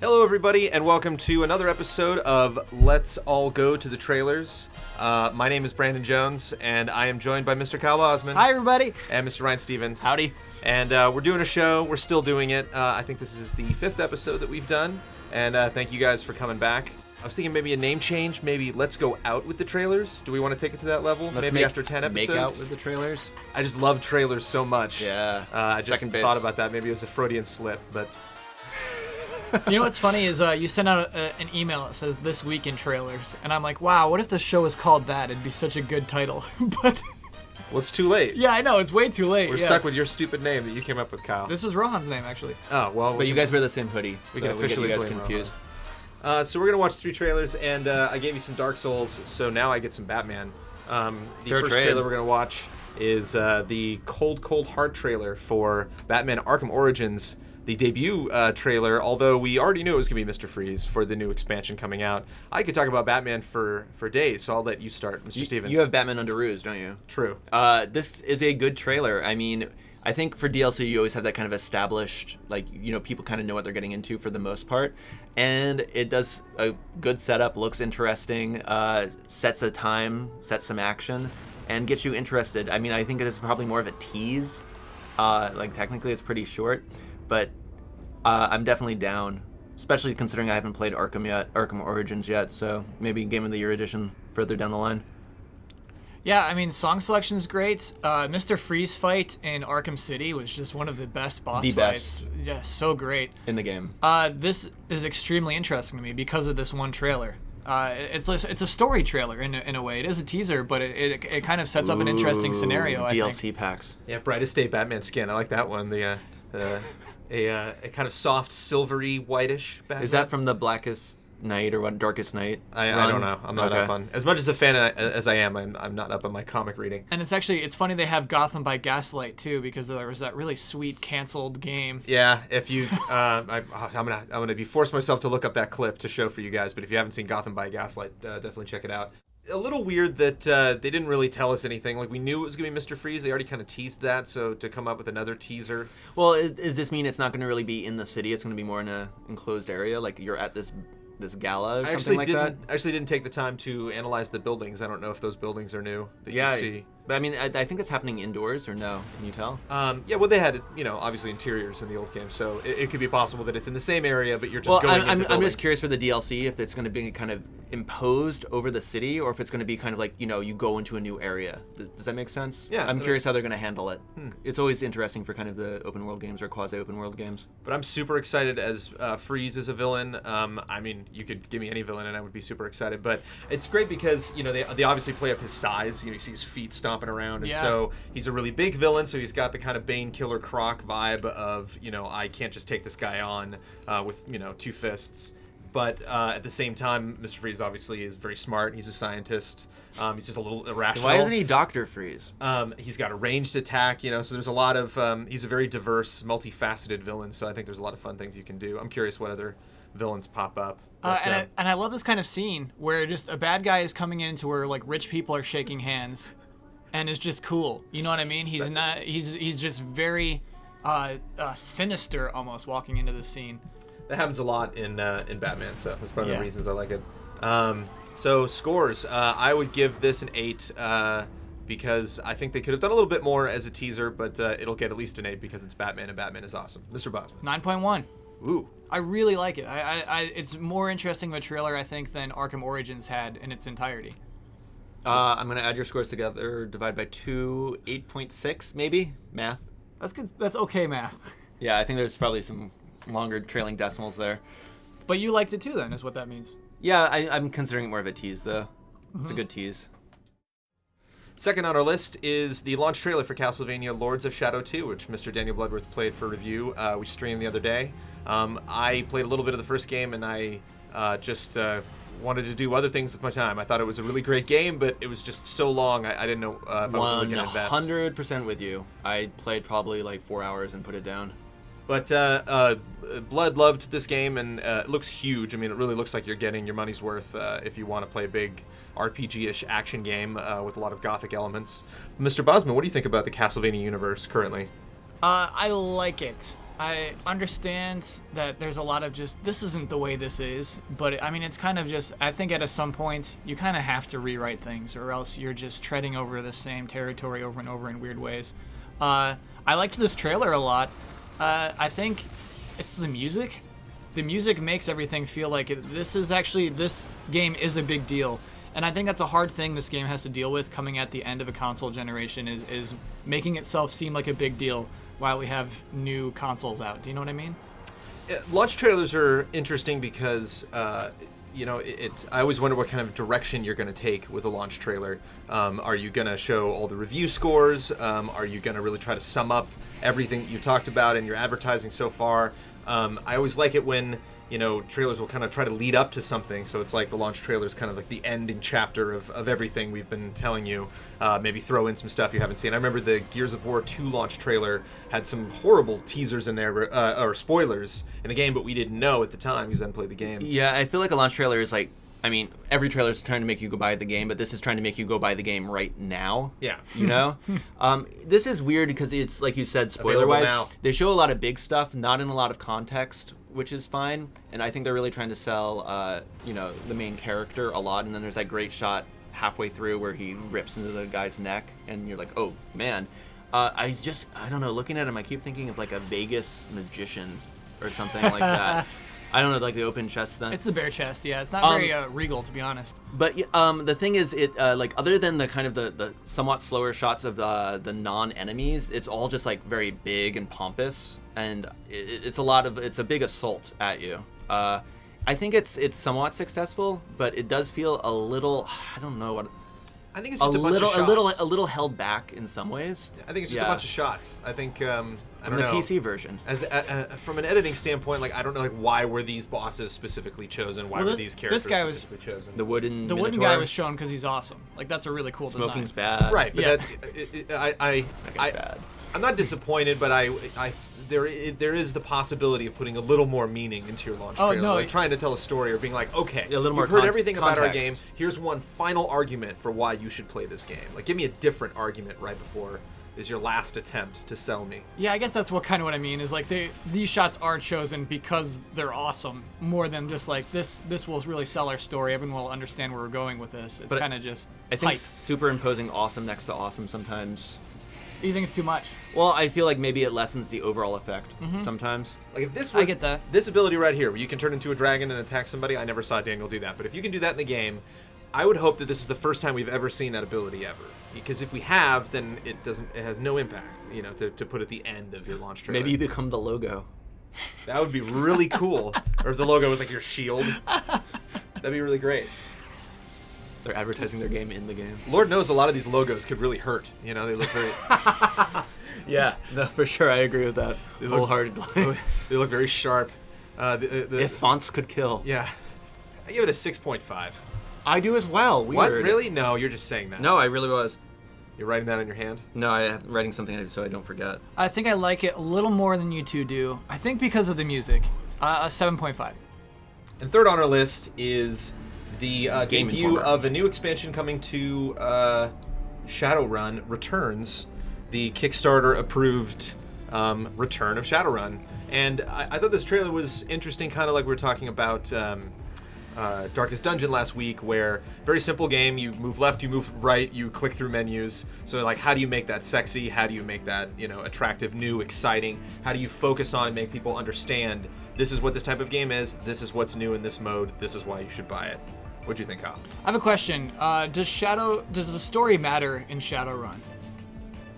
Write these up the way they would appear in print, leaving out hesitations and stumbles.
Hello, everybody, and welcome to another episode of Let's All Go to the Trailers. My name is Brandon Jones, and I am joined by Mr. Kyle Osmond. Hi, everybody. And Mr. Ryan Stevens. Howdy. And we're doing a show. We're still doing it. I think this is the 5th episode that we've done, and thank you guys for coming back. I was thinking maybe a name change. Maybe Let's Go Out with the Trailers. Do we want to take it to that level? Maybe after 10 episodes? Make out with the trailers? I just love trailers so much. Yeah. I just thought about that. Maybe it was a Freudian slip, but... You know what's funny is you sent out an email that says This Week in Trailers, and I'm like, wow, what if the show was called that? It'd be such a good title. But well, it's too late. yeah, I know, it's way too late. We're stuck with your stupid name that you came up with, Kyle. This was Rohan's name, actually. Oh, well. But you guys wear the same hoodie. We can officially get you guys blame confused. So we're going to watch 3 trailers, and I gave you some Dark Souls, so now I get some Batman. The first trailer we're going to watch is the Cold Heart trailer for Batman Arkham Origins. The debut trailer, although we already knew it was going to be Mr. Freeze for the new expansion coming out. I could talk about Batman for days, so I'll let you start, Mr. Stevens. You have Batman Under Ruse, don't you? True. This is a good trailer. I mean, I think for DLC you always have that kind of established, like, you know, people kind of know what they're getting into for the most part. And it does a good setup, looks interesting, sets a time, sets some action, and gets you interested. I mean, I think it is probably more of a tease. Like, technically it's pretty short. But I'm definitely down, especially considering I haven't played Arkham Origins yet, so maybe Game of the Year edition further down the line. Yeah, I mean, song selection is great. Mr. Freeze fight in Arkham City was just one of the best boss fights. Best. Yeah, so great. In the game. This is extremely interesting to me because of this one trailer. It's a story trailer in a way. It is a teaser, but it kind of sets up an interesting scenario, I think. DLC packs. Yeah, Brightest Day Batman skin. I like that one. A kind of soft, silvery, whitish Batman. Is that from the Blackest Night or what? Darkest Night? I don't know. I'm not up on... As much as a fan as I am, I'm not up on my comic reading. And it's funny they have Gotham by Gaslight, too, because there was that really sweet canceled game. Yeah, if you... I'm gonna be forced myself to look up that clip to show for you guys, but if you haven't seen Gotham by Gaslight, definitely check it out. A little weird that they didn't really tell us anything. Like, we knew it was going to be Mr. Freeze. They already kind of teased that, so to come up with another teaser... Well, does this mean it's not going to really be in the city? It's going to be more in an enclosed area? Like, you're at this gala or something like that? I actually didn't take the time to analyze the buildings. I don't know if those buildings are new that you see. But I mean, I think it's happening indoors, or no? Can you tell? Yeah, well, they had, obviously interiors in the old game, so it could be possible that it's in the same area, but you're just going into buildings. I'm just curious for the DLC if it's going to be kind of imposed over the city, or if it's going to be kind of like, you go into a new area. Does that make sense? Yeah. I'm curious how they're going to handle it. It's always interesting for kind of the open world games or quasi-open world games. But I'm super excited as Freeze as a villain. I mean, you could give me any villain and I would be super excited, but it's great because, they obviously play up his size. You see his feet stomping around, and so he's a really big villain, so he's got the kind of Bane Killer Croc vibe of, I can't just take this guy on with, 2 fists. But at the same time, Mr. Freeze obviously is very smart. He's a scientist. He's just a little irrational. Why isn't he Dr. Freeze? He's got a ranged attack, so there's a lot of... he's a very diverse, multifaceted villain, so I think there's a lot of fun things you can do. I'm curious what other villains pop up. But, and I love this kind of scene where just a bad guy is coming into where, like, rich people are shaking hands and is just cool. You know what I mean? He's just very sinister almost walking into the scene. That happens a lot in Batman, so that's one of the reasons I like it. So scores, I would give this an 8 because I think they could have done a little bit more as a teaser, but it'll get at least an 8 because it's Batman and Batman is awesome. Mr. Bosman. 9.1. Ooh. I really like it. It's more interesting of a trailer, I think, than Arkham Origins had in its entirety. I'm going to add your scores together, divide by 2, 8.6 maybe? Math. That's good. That's okay math. Yeah, I think there's probably some longer trailing decimals there. But you liked it too then, is what that means. Yeah, I'm considering it more of a tease, though. It's a good tease. Second on our list is the launch trailer for Castlvania Lords of Shadow 2, which Mr. Daniel Bloodworth played for review. We streamed the other day. I played a little bit of the first game, and I just wanted to do other things with my time. I thought it was a really great game, but it was just so long, I didn't know if I was really going to invest. 100% with you. I played probably like 4 hours and put it down. But Blood loved this game, and it looks huge. I mean, it really looks like you're getting your money's worth if you want to play a big RPG-ish action game with a lot of gothic elements. Mr. Bosman, what do you think about the Castlevania universe currently? I like it. I understand that there's a lot of just, this isn't the way this is, but I mean, it's kind of just, I think at some point, you kind of have to rewrite things, or else you're just treading over the same territory over and over in weird ways. I liked this trailer a lot. I think it's the music. The music makes everything feel like this game is a big deal. And I think that's a hard thing this game has to deal with coming at the end of a console generation is making itself seem like a big deal while we have new consoles out. Do you know what I mean? Launch trailers are interesting because, I always wonder what kind of direction you're going to take with a launch trailer. Are you going to show all the review scores? Are you going to really try to sum up everything you've talked about in your advertising so far? I always like it when, trailers will kind of try to lead up to something. So it's like the launch trailer is kind of like the ending chapter of everything we've been telling you. Maybe throw in some stuff you haven't seen. I remember the Gears of War 2 launch trailer had some horrible teasers in there, or spoilers in the game, but we didn't know at the time because I hadn't played the game. Yeah, I feel like a launch trailer is like, I mean, every trailer is trying to make you go buy the game, but this is trying to make you go buy the game right now. Yeah. This is weird because it's, like you said, spoiler-wise, now. They show a lot of big stuff, not in a lot of context, which is fine. And I think they're really trying to sell, the main character a lot. And then there's that great shot halfway through where he rips into the guy's neck, and you're like, oh, man. I don't know, looking at him, I keep thinking of, like, a Vegas magician or something like that. I don't know, like the open chest thing. It's the bare chest, yeah. It's not very regal, to be honest. But the thing is, it like other than the kind of the somewhat slower shots of the non-enemies, it's all just like very big and pompous, and it's a big assault at you. I think it's somewhat successful, but it does feel a little, I don't know what. I think it's just a bunch of shots. A little held back in some ways. I think it's just a bunch of shots. I think I don't know. The PC version. As from an editing standpoint, like I don't know, like why were these bosses specifically chosen? Why were these characters specifically chosen? The wooden guy was shown because he's awesome. Like that's a really cool Smoking's design. bad. Right, but bad. I'm not disappointed, but there is the possibility of putting a little more meaning into your launch trailer. No, like trying to tell a story or being like, okay, a little more you've heard everything context about our game. Here's one final argument for why you should play this game. Like, give me a different argument right before is your last attempt to sell me. Yeah, I guess that's what I mean is like these shots are chosen because they're awesome more than just like this will really sell our story. Everyone will understand where we're going with this. It's kind of just I think hype. superimposing awesome next to awesome sometimes. You think it's too much? Well, I feel like maybe it lessens the overall effect sometimes. Like if this was I get that. This ability right here, where you can turn into a dragon and attack somebody, I never saw Daniel do that. But if you can do that in the game, I would hope that this is the first time we've ever seen that ability ever. Because if we have, then it has no impact, to put at the end of your launch trailer. Maybe you become the logo. That would be really cool. Or if the logo was like your shield. That'd be really great. They're advertising their game in the game. Lord knows a lot of these logos could really hurt. They look very... Yeah, no, for sure, I agree with that. Wholeheartedly. They look very sharp. If fonts could kill. Yeah. I give it a 6.5. I do as well. Weird. What? Really? No, you're just saying that. No, I really was. You're writing that on your hand? No, I'm writing something so I don't forget. I think I like it a little more than you two do. I think because of the music. A 7.5. And third on our list is the Game debut Informer. of a new expansion coming to Shadowrun Returns, the Kickstarter-approved return of Shadowrun. And I thought this trailer was interesting, kind of like we were talking about Darkest Dungeon last week, where very simple game, you move left, you move right, you click through menus. So like, how do you make that sexy? How do you make that, attractive, new, exciting? How do you focus on and make people understand this is what this type of game is, this is what's new in this mode, this is why you should buy it? What'd you think, Kyle? I have a question. Does the story matter in Shadowrun?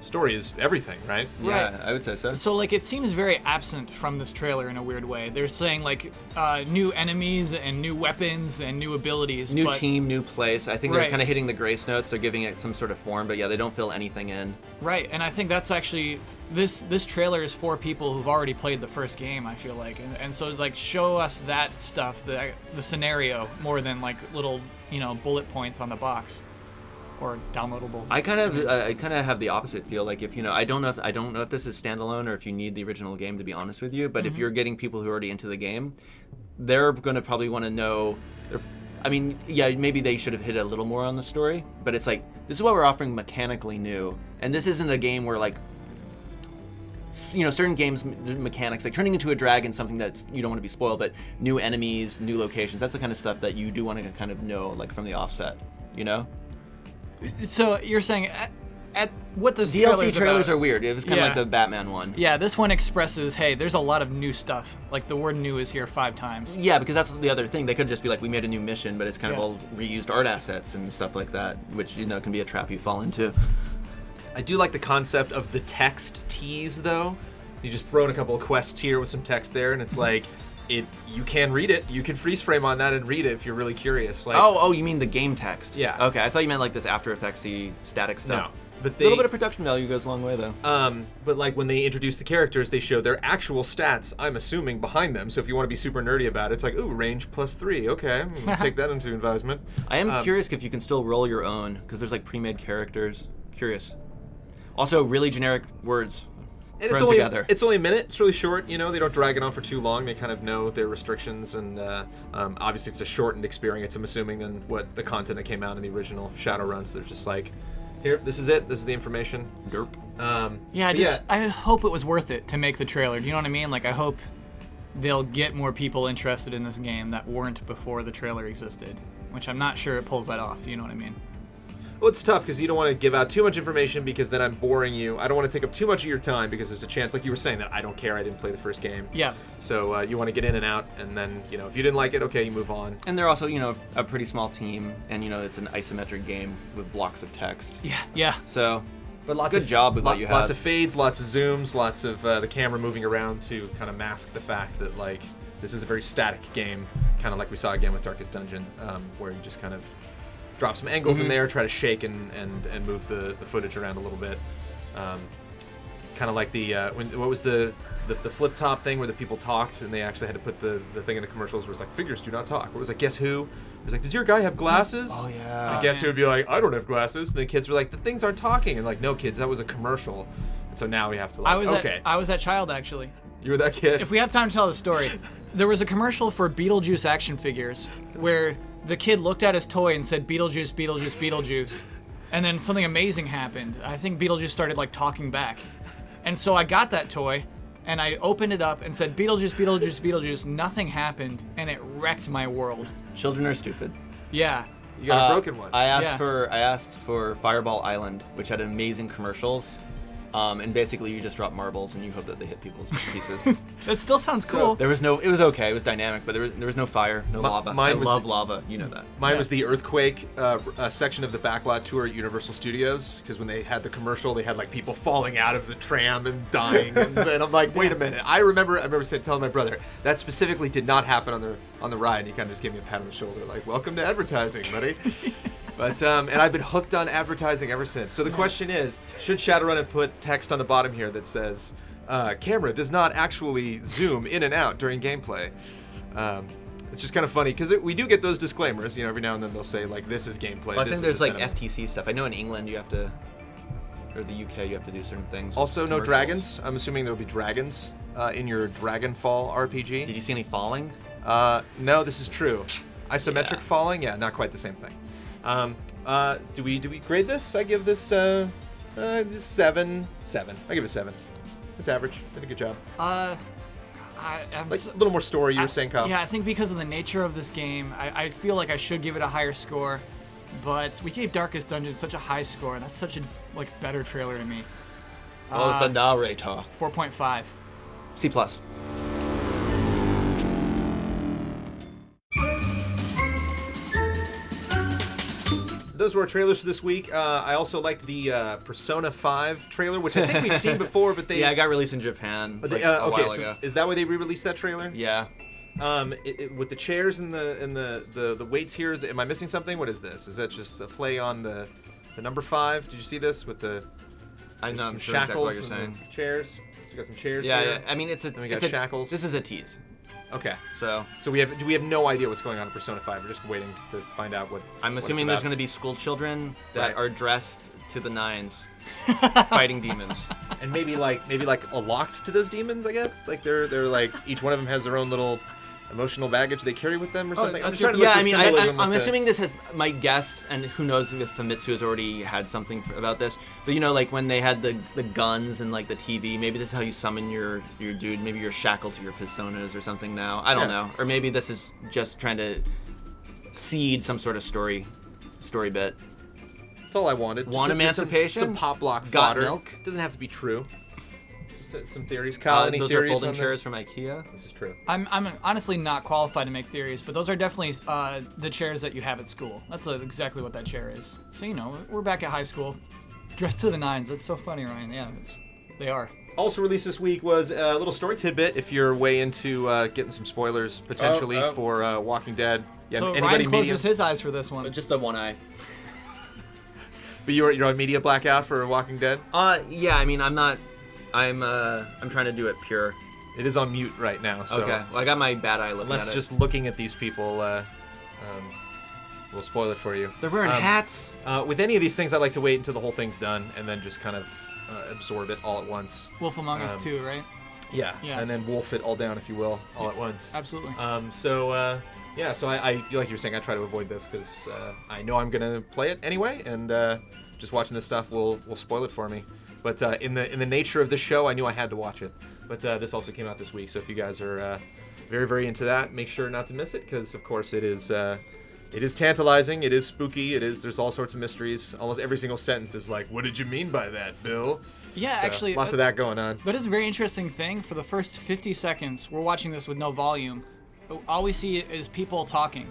Story is everything, right? Yeah, Right. I would say so. So like it seems very absent from this trailer in a weird way. They're saying like new enemies and new weapons and new abilities. New but, team, new place. I think they're Right. kind of hitting the grace notes. They're giving it some sort of form, but yeah, they don't fill anything in. Right, and I think that's actually this trailer is for people who've already played the first game. I feel like, and so like show us that stuff, the scenario more than like little bullet points on the box. or downloadable. I kind of have the opposite feel. Like if I don't know if this is standalone or if you need the original game, to be honest with you. But if you're getting people who are already into the game, they're going to probably want to know. I mean, yeah, maybe they should have hit a little more on the story, but it's like, this is what we're offering mechanically new, and this isn't a game where like, certain games, the mechanics, like turning into a dragon, something that you don't want to be spoiled, but new enemies, new locations, that's the kind of stuff that you do want to kind of know, like from the offset, So you're saying at what this DLC trailers about, are weird. It was kind of like the Batman one. Yeah, this one expresses, hey, there's a lot of new stuff. Like the word new is here 5 times. Yeah, because that's the other thing. They could just be like, we made a new mission, but it's kind of all reused art assets and stuff like that, which can be a trap you fall into. I do like the concept of the text tease, though. You just throw in a couple of quests here with some text there, and it's like, you can read it. You can freeze frame on that and read it if you're really curious. Like, oh, you mean the game text? Yeah. Okay, I thought you meant like this After Effects-y static stuff. No. But a little bit of production value goes a long way, though. But like when they introduce the characters, they show their actual stats, I'm assuming, behind them. So if you want to be super nerdy about it, it's like, ooh, range +3. Okay, we'll take that into advisement. I am curious if you can still roll your own, because there's like pre-made characters. Curious. Also, really generic words And thrown together. It's only a minute. It's really short. They don't drag it on for too long. They kind of know their restrictions, and obviously it's a shortened experience, I'm assuming, than what the content that came out in the original Shadowrun. So they're just like, here, this is it. This is the information. Derp. I hope it was worth it to make the trailer. Do you know what I mean? Like, I hope they'll get more people interested in this game that weren't before the trailer existed, which I'm not sure it pulls that off. You know what I mean? Well, it's tough because you don't want to give out too much information because then I'm boring you. I don't want to take up too much of your time because there's a chance, like you were saying, that I don't care. I didn't play the first game. Yeah. So you want to get in and out, and then, if you didn't like it, okay, you move on. And they're also, a pretty small team, and, it's an isometric game with blocks of text. Yeah. So, but lots good of, job with what you have. Lots of fades, lots of zooms, lots of the camera moving around to kind of mask the fact that, like, this is a very static game, kind of like we saw again with Darkest Dungeon, where you just kind of drop some angles in there, try to shake and move the footage around a little bit. Kind of like what was the flip top thing where the people talked and they actually had to put the thing in the commercials where it's like, figures do not talk. What was like, guess who? It was like, does your guy have glasses? Oh, yeah. And guess who would be like, I don't have glasses. And the kids were like, the things aren't talking. And like, no, kids, that was a commercial. And so now we have to like, I was that child, actually. You were that kid? If we have time to tell the story, there was a commercial for Beetlejuice action figures where the kid looked at his toy and said, Beetlejuice, Beetlejuice, Beetlejuice. And then something amazing happened. I think Beetlejuice started like talking back. And so I got that toy and I opened it up and said, Beetlejuice, Beetlejuice, Beetlejuice. Nothing happened and it wrecked my world. Children are stupid. Yeah. You got a broken one. I asked for Fireball Island, which had amazing commercials. And basically you just drop marbles and you hope that they hit people's pieces. That still sounds cool. It was okay, it was dynamic, but there was no fire, no lava. I love lava, you know that. Mine was the earthquake section of the backlot tour at Universal Studios, because when they had the commercial, they had like people falling out of the tram and dying, and I'm like, wait a minute. I remember telling my brother that specifically did not happen on the ride. And he kind of just gave me a pat on the shoulder, like, welcome to advertising, buddy. But and I've been hooked on advertising ever since. So the question is, should Shadowrun have put text on the bottom here that says, camera does not actually zoom in and out during gameplay? It's just kind of funny because we do get those disclaimers. Every now and then they'll say like, this is gameplay. Well, I this think is there's like cinema. FTC stuff. I know in England you have to, or the UK you have to do certain things. Also, no dragons. I'm assuming there will be dragons in your Dragonfall RPG. Did you see any falling? No, this is true. Isometric falling? Yeah, not quite the same thing. Do we grade this? I give this 7. I give it 7. It's average. Did a good job. I'm Like a little more story. You were saying, Kyle. Yeah, I think because of the nature of this game, I feel like I should give it a higher score, but we gave Darkest Dungeon such a high score. That's such a better trailer to me. Oh, it's the narrator. 4.5. C+. Those were our trailers for this week. I also liked the Persona 5 trailer, which I think we've seen before, but it got released in Japan a while ago. Is that why they re-released that trailer? Yeah. With the chairs and the weights here, am I missing something? What is this? Is that just a play on the number 5? Did you see this with the I'm some sure exactly what shackles you're and saying. chairs? So you got some chairs Yeah, here. yeah. I mean, it's Then we got shackles. This is a tease. Okay. So do we have no idea what's going on in Persona 5? We're just waiting to find out what. I'm what assuming it's there's about. going to be school children that Right. are dressed to the nines, fighting demons. And maybe like a locked to those demons, I guess. Like they're like each one of them has their own little emotional baggage they carry with them or something. I'm just trying to look Yeah, for I mean, symbolism I'm with the- assuming this has my guess, and who knows if Famitsu has already had something about this. But you know, like when they had the guns and like the TV, maybe this is how you summon your dude. Maybe you're shackled to your personas or something now. I don't know. Or maybe this is just trying to seed some sort of story bit. That's all I wanted. Want Just emancipation? Some pop block Got fodder. milk? Doesn't have to be true. Just some theories. Kyle, any Those are theories folding on chairs from IKEA. This is true. I'm honestly not qualified to make theories, but those are definitely the chairs that you have at school. That's exactly what that chair is. So, you know, we're back at high school. Dressed to the nines. That's so funny, Ryan. Yeah, they are. Also released this week was a little story tidbit if you're way into getting some spoilers potentially for Walking Dead. Yeah, So anybody Ryan closes media? his eyes for this one. Just the one eye. But you're on media blackout for Walking Dead? Yeah. I mean, I'm not. I'm trying to do it pure. It is on mute right now. So Okay. Well, I got my bad eye looking unless at it. just looking at these people will spoil it for you. They're wearing hats. With any of these things, I like to wait until the whole thing's done and then just kind of absorb it all at once. Wolf Among Us 2, right? Yeah. Yeah. And then wolf it all down, if you will, all at once. Absolutely. So I like you were saying, I try to avoid this because I know I'm gonna play it anyway, and just watching this stuff will spoil it for me. But in the nature of the show, I knew I had to watch it. But this also came out this week, so if you guys are very, very into that, make sure not to miss it, because of course it is tantalizing, it is spooky, there's all sorts of mysteries. Almost every single sentence is like, "What did you mean by that, Bill?" Yeah, So, actually, lots of that going on. That is a very interesting thing. For the first 50 seconds, we're watching this with no volume. All we see is people talking.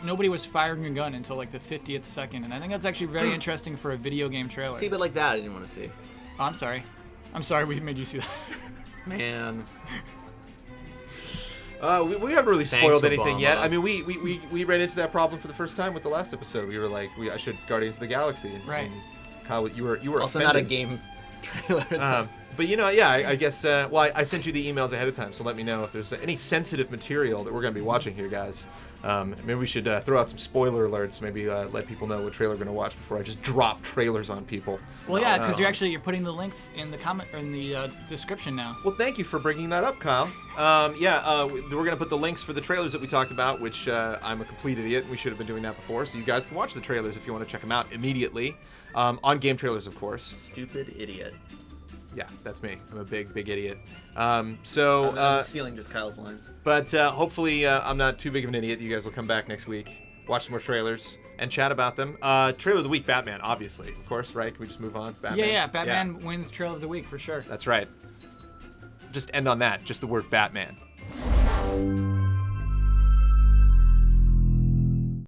Nobody was firing a gun until like the 50th second, and I think that's actually very interesting for a video game trailer. See, but like that, I didn't want to see. Oh, I'm sorry. I'm sorry we made you see that. Man. We haven't really Thanks, spoiled anything yet. Obama. I mean, we ran into that problem for the first time with the last episode. We were like, I should Guardians of the Galaxy. And, Right. and Kyle, you were Also offended. not a game trailer. But you know, yeah, I guess. I sent you the emails ahead of time, so let me know if there's any sensitive material that we're going to be watching here, guys. Maybe we should throw out some spoiler alerts. Maybe let people know what trailer we're going to watch before I just drop trailers on people. Well, yeah, because you're putting the links in the comment or in the description now. Well, thank you for bringing that up, Kyle. We're going to put the links for the trailers that we talked about, which I'm a complete idiot. We should have been doing that before, so you guys can watch the trailers if you want to check them out immediately. On GameTrailers, of course. Stupid idiot. Yeah, that's me. I'm a big idiot. I'm stealing just Kyle's lines. But hopefully I'm not too big of an idiot. You guys will come back next week, watch some more trailers, and chat about them. Trailer of the week, Batman, obviously. Of course, right? Can we just move on? Batman? Yeah, Batman wins Trailer of the Week for sure. That's right. Just end on that. Just the word Batman.